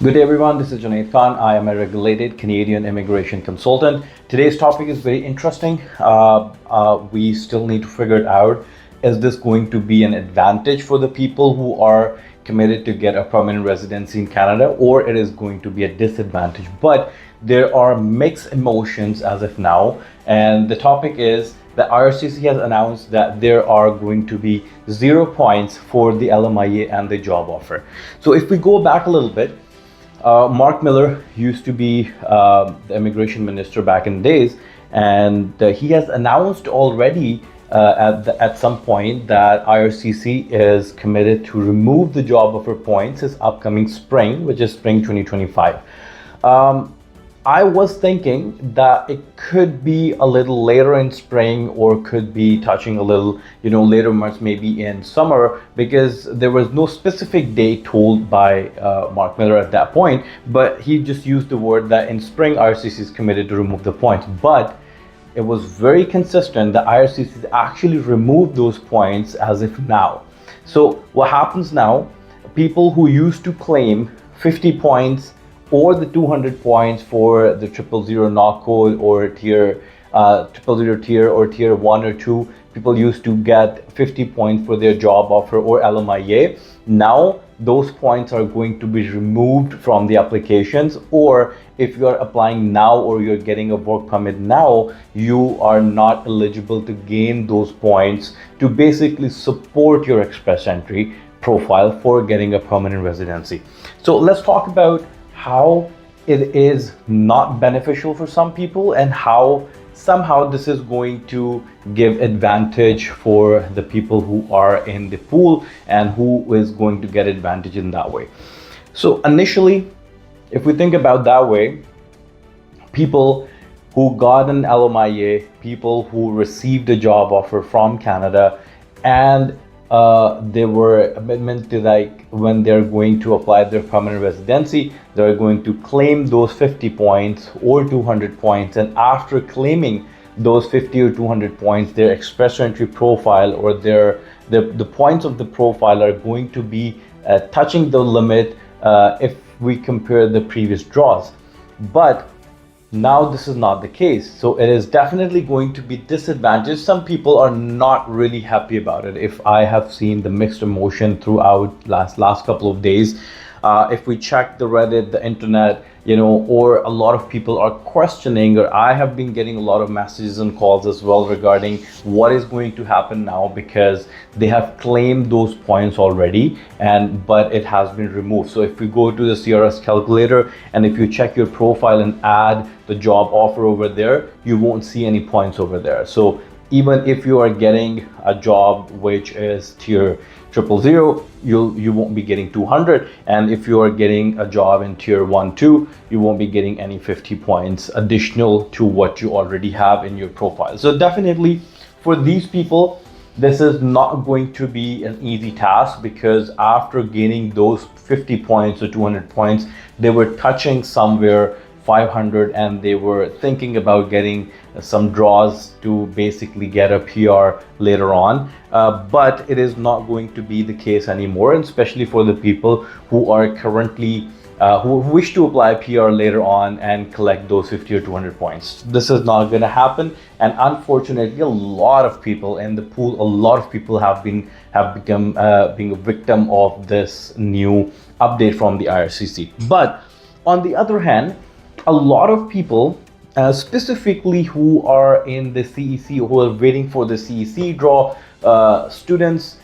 Good day everyone, this is Junaid. I am a regulated Canadian immigration consultant. Today's topic is very interesting. We still need to figure it out. Is this going to be an advantage for the people who are committed to get a permanent residency in Canada, or it is going to be a disadvantage? But there are mixed emotions as of now, and the topic is the IRCC has announced that there are going to be 0 points for the LMIA and the job offer. So if we go back a little bit, Mark Miller used to be the immigration minister back in the days, and he has announced already at some point that IRCC is committed to remove the job offer points this upcoming spring, which is spring 2025. I was thinking that it could be a little later in spring, or could be touching a little, later months, maybe in summer, because there was no specific date told by Mark Miller at that point, but he just used the word that in spring IRCC is committed to remove the points. But it was very consistent that IRCC actually removed those points as if now. So what happens now, people who used to claim 50 points or the 200 points for the 000 knock code or tier 000 tier or tier 1 or 2, people used to get 50 points for their job offer or LMIA. Now those points are going to be removed from the applications, or if you are applying now or you're getting a work permit now, you are not eligible to gain those points to basically support your express entry profile for getting a permanent residency. So let's talk about how it is not beneficial for some people, and how somehow this is going to give advantage for the people who are in the pool, and who is going to get advantage in that way. So initially, if we think about that way, people who got an LMIA, people who received a job offer from Canada, and they were amendment to, like, when they're going to apply their permanent residency, they're going to claim those 50 points or 200 points, and after claiming those 50 or 200 points, their express entry profile or the points of the profile are going to be touching the limit if we compare the previous draws. But now this is not the case, so it is definitely going to be disadvantaged. Some people are not really happy about it. If I have seen the mixed emotion throughout last couple of days, if we check the Reddit, the internet, or a lot of people are questioning, or I have been getting a lot of messages and calls as well regarding what is going to happen now, because they have claimed those points already, but it has been removed. So if we go to the CRS calculator, and if you check your profile and add the job offer over there, you won't see any points over there. So even if you are getting a job which is tier 000, you won't be getting 200, and if you are getting a job in tier 1 2, you won't be getting any 50 points additional to what you already have in your profile. So definitely for these people, this is not going to be an easy task, because after gaining those 50 points or 200 points, they were touching somewhere 500, and they were thinking about getting some draws to basically get a PR later on, but it is not going to be the case anymore, and especially for the people who are currently who wish to apply PR later on and collect those 50 or 200 points. This is not going to happen, and unfortunately a lot of people in the pool, a lot of people have become being a victim of this new update from the IRCC. But on the other hand, a lot of people, specifically who are in the CEC, who are waiting for the CEC draw, students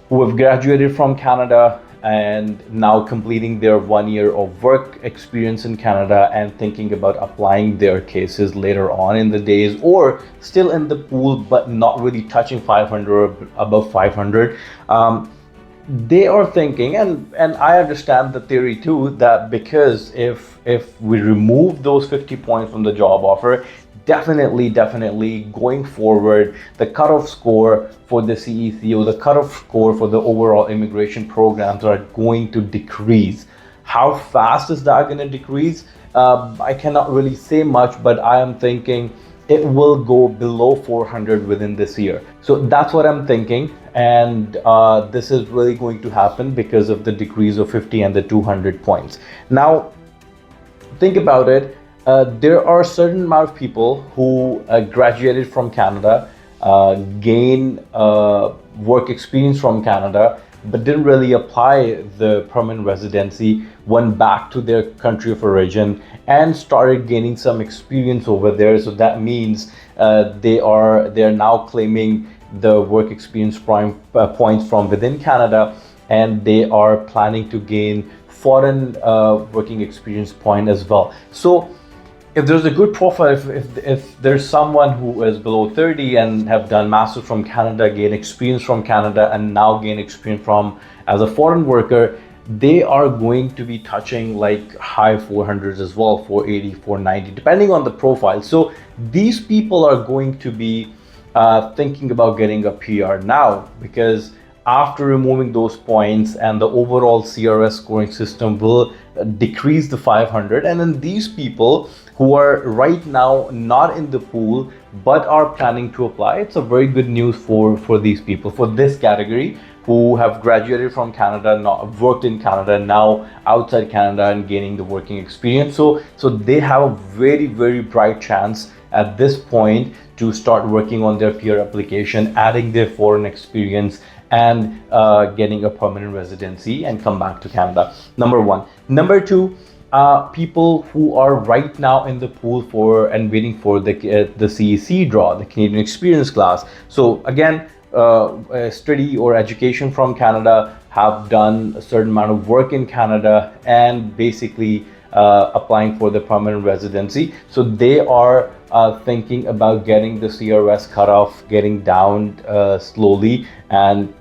who have graduated from Canada and now completing their 1 year of work experience in Canada and thinking about applying their cases later on in the days, or still in the pool but not really touching 500 or above 500, they are thinking, and I understand the theory too, that because if we remove those 50 points from the job offer, definitely going forward, the cutoff score for the CEC or the cutoff score for the overall immigration programs are going to decrease. How fast is that going to decrease? I cannot really say much, but I am thinking it will go below 400 within this year. So that's what I'm thinking, and this is really going to happen because of the decrease of 50 and the 200 points. Now think about it. There are a certain amount of people who graduated from Canada, gain work experience from Canada, but didn't really apply the permanent residency, went back to their country of origin and started gaining some experience over there. So that means they are now claiming the work experience points from within Canada, and they are planning to gain foreign working experience point as well. So if there's a good profile, if there's someone who is below 30 and have done master's from Canada, gain experience from Canada, and now gain experience from as a foreign worker, they are going to be touching like high 400s as well, 480, 490, depending on the profile. So these people are going to be thinking about getting a PR now, because after removing those points and the overall CRS scoring system will decrease the 500, and then these people who are right now not in the pool but are planning to apply, it's a very good news for these people, for this category who have graduated from Canada, not worked in Canada, now outside Canada and gaining the working experience. So they have a very bright chance at this point to start working on their PR application, adding their foreign experience, and getting a permanent residency and come back to Canada. Number one. Number two, people who are right now in the pool for and waiting for the CEC draw, the Canadian Experience class. So again, study or education from Canada, have done a certain amount of work in Canada, and basically applying for the permanent residency. So they are thinking about getting the CRS cutoff, getting down slowly, and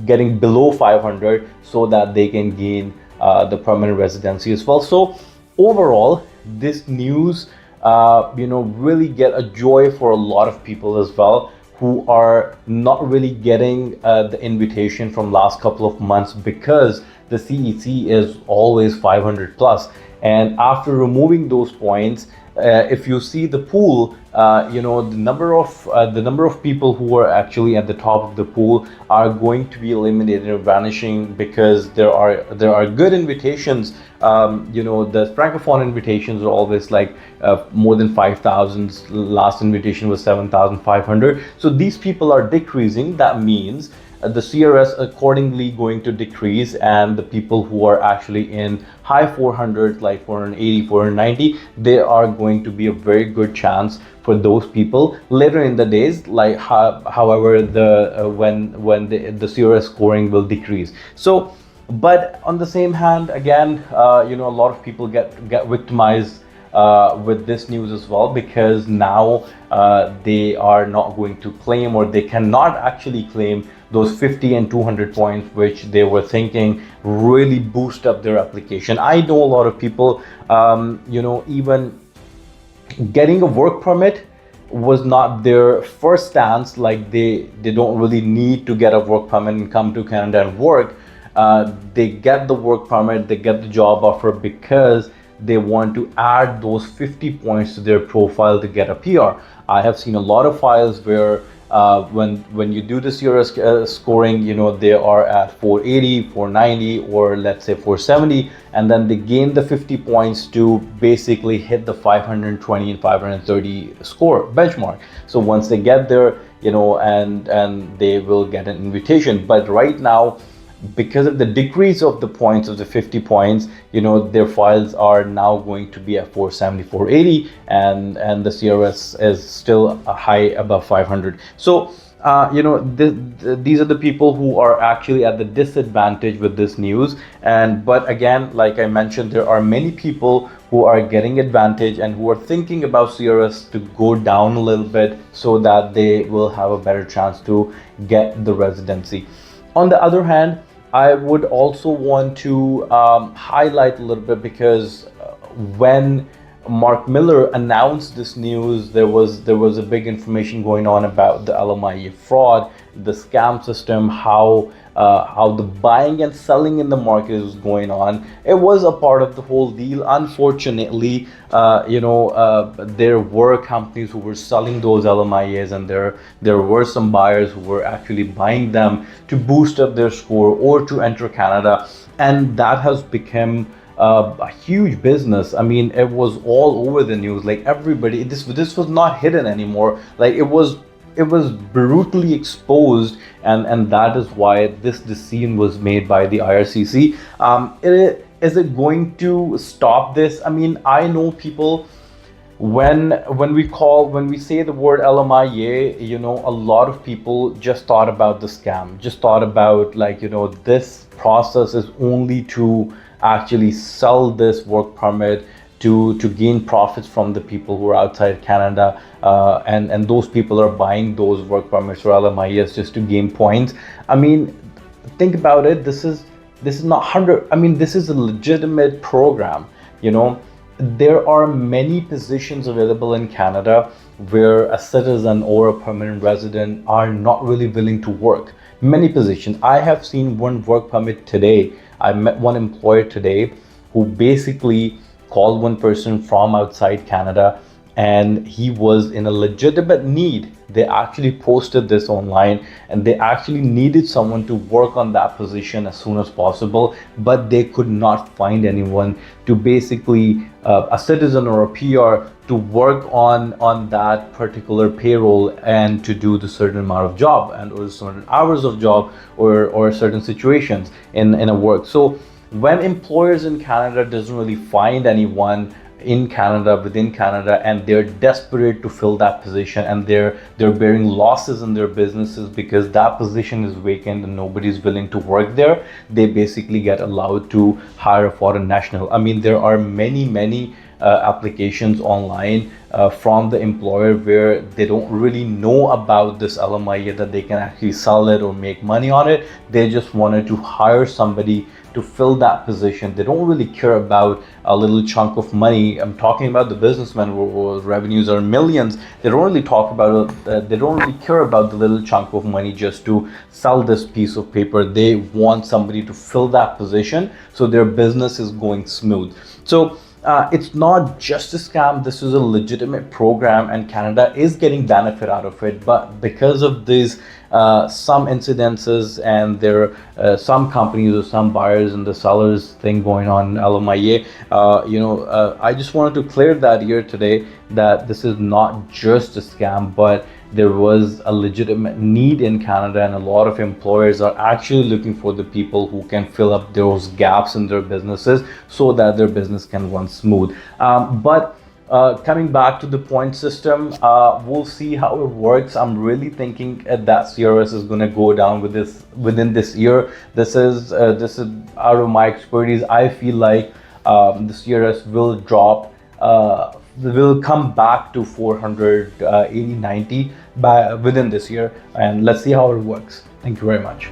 getting below 500 so that they can gain the permanent residency as well. So overall, this news really get a joy for a lot of people as well, who are not really getting the invitation from last couple of months, because the CEC is always 500 plus. And after removing those points, if you see the pool, the number of people who are actually at the top of the pool are going to be eliminated or vanishing, because there are good invitations. The francophone invitations are always like more than 5,000. Last invitation was 7,500. So these people are decreasing. That means the CRS accordingly going to decrease, and the people who are actually in high 400s, like 480, 490, they are going to be a very good chance for those people later in the days, like however when the CRS scoring will decrease. So, but on the same hand, again, a lot of people get victimized with this news as well, because now they are not going to claim, or they cannot actually claim those 50 and 200 points which they were thinking really boost up their application. I know a lot of people, even getting a work permit was not their first stance. Like they don't really need to get a work permit and come to Canada and work. They get the work permit, they get the job offer because they want to add those 50 points to their profile to get a PR. I have seen a lot of files where when you do the CRS scoring, they are at 480, 490, or let's say 470, and then they gain the 50 points to basically hit the 520 and 530 score benchmark. So once they get there, and they will get an invitation. But right now, because of the decrease of the points of the 50 points, their files are now going to be at 470, 480, and the CRS is still a high above 500. So these are the people who are actually at the disadvantage with this news. But again, like I mentioned, there are many people who are getting advantage and who are thinking about CRS to go down a little bit so that they will have a better chance to get the residency. On the other hand, I would also want to highlight a little bit, because when Mark Miller announced this news, there was a big information going on about the LMIA fraud, the scam system, how the buying and selling in the market is going on. It was a part of the whole deal. Unfortunately, there were companies who were selling those LMIAs, and there were some buyers who were actually buying them to boost up their score or to enter Canada, and that has become a huge business. I mean, it was all over the news. Like everybody, this was not hidden anymore. Like it was brutally exposed, and that is why this decision was made by the IRCC. Is it going to stop this? I mean, I know people, when we say the word LMIA, a lot of people just thought about the scam, just thought about, like, this process is only to actually sell this work permit to gain profits from the people who are outside Canada, and those people are buying those work permits or LMIAs just to gain points. I mean, think about it. This is not 100. I mean, this is a legitimate program. There are many positions available in Canada where a citizen or a permanent resident are not really willing to work. Many positions. I have seen one work permit today. I met one employer today who basically called one person from outside Canada, and he was in a legitimate need. They actually posted this online, and they actually needed someone to work on that position as soon as possible, but they could not find anyone to basically a citizen or a PR to work on that particular payroll and to do the certain amount of job and or certain hours of job or certain situations in a work. So when employers in Canada doesn't really find anyone in Canada, within Canada, and they're desperate to fill that position, and they're bearing losses in their businesses because that position is vacant and nobody's willing to work there, they basically get allowed to hire a foreign national. I mean, there are many applications online from the employer where they don't really know about this LMIA, that they can actually sell it or make money on it. They just wanted to hire somebody to fill that position. They don't really care about a little chunk of money. I'm talking about the businessmen whose revenues are millions. They don't really talk about they don't really care about the little chunk of money just to sell this piece of paper. They want somebody to fill that position so their business is going smooth. So it's not just a scam. This is a legitimate program, and Canada is getting benefit out of it. But because of these some incidences, and there are some companies or some buyers and the sellers thing going on in LMIA, I just wanted to clear that here today, that this is not just a scam, but there was a legitimate need in Canada, and a lot of employers are actually looking for the people who can fill up those gaps in their businesses so that their business can run smooth. But coming back to the point system, we'll see how it works. I'm really thinking that CRS is going to go down with this within this year. This is out of my expertise. I feel like the CRS will drop. Will come back to 480, 90 by within this year, and let's see how it works. Thank you very much.